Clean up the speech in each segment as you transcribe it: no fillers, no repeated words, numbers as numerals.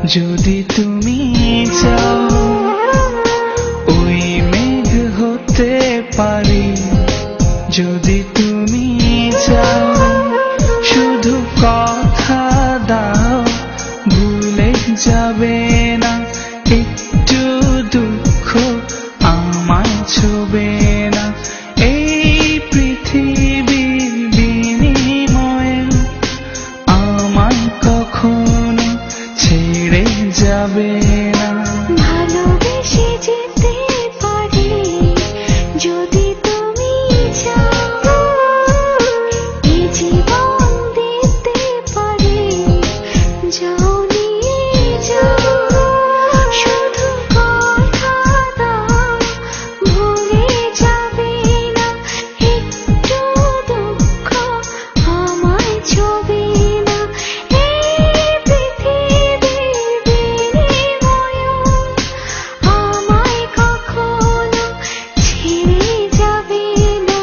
যদি তুমি চাও ওই মেঘ হতে পারি, যদি তুমি চাও শুধু কথা দাও, ভুলে যাবে না একটু দুঃখ আমায় ছোবে না। এই পৃথিবীর বিনিময়ে আমায় কখনো ছেড়ে যাবে না। ভালোবেসে যেতে পারি যদি তুমি চাও, এই জীবন দিতে পারি, যাও নিয়ে যাও, শুধু কথা দাও, ভুলে যাবে না একটু দুঃখ আমায় ছোবে না। এই পৃথিবীর বিনিময়ে আমায় কখনো ছেড়ে যাবে না।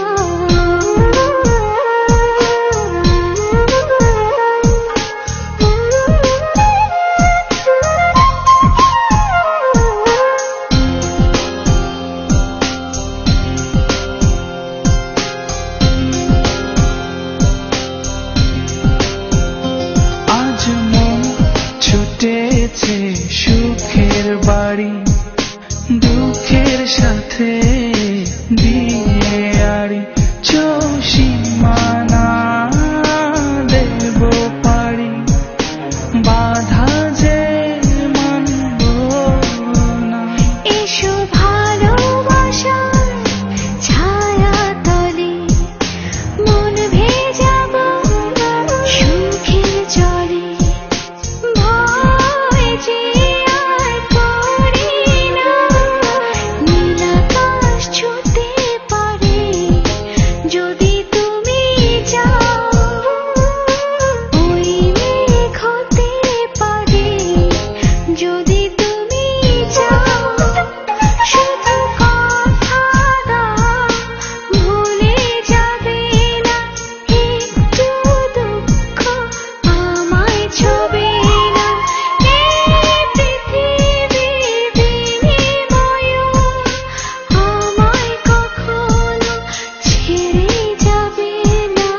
আজ মন ছুটেছে সুখের বাড়ি, দুঃখের সাথে দিয়ে আড়ি, সীমানা দেব পারি, বাধা যে মানব না। এসো ভালোবাসার ছায়া তলে, মন ভেজাবো সুখের জলে, ভয় যে আর করি না, নীল আকাশ ছুঁতে পারি যদি তুমি চাও, ওই মেঘ হতে পারি যদি তুমি চাও, শুধু কথা দাও, ভুলে যাবে না একটু দুঃখ আমায় ছোবে না। এই পৃথিবীর বিনিময়ে আমায় কখনো ছেড়ে যাবে না।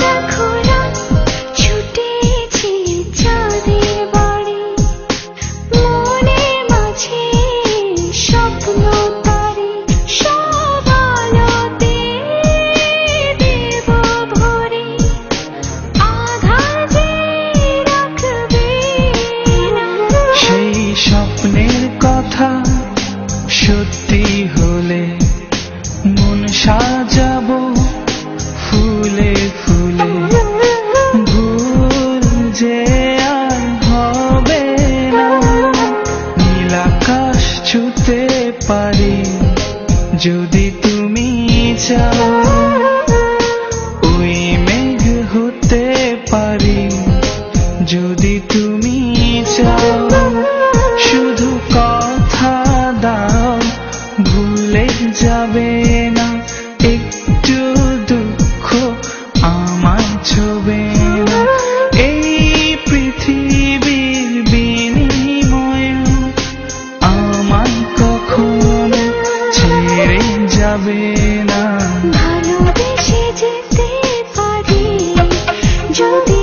দেখো রাত ছুটেছে চাঁদের বাড়ি, মনে মাঝে স্বপ্ন তারি, সব আলোতে দেব ভরে, আধার যে রাখবে না। সেই স্বপ্নের কথা সত্যি হলে মন সাজাবো ফুলে ফুলে, ভুল যে আর হবে না। নীল আকাশ ছুঁতে পারি যদি তুমি চাও, ওই মেঘ হতে পারি যদি তুমি চাও, শুধু কথা দাও, ভুলে যাবে না একটু দুঃখ আমায় ছোবে না। এই পৃথিবীর বিনিময়ে আমায় কখনো ছেড়ে যাবে না। ভালোবেসে যেতে পারি যদি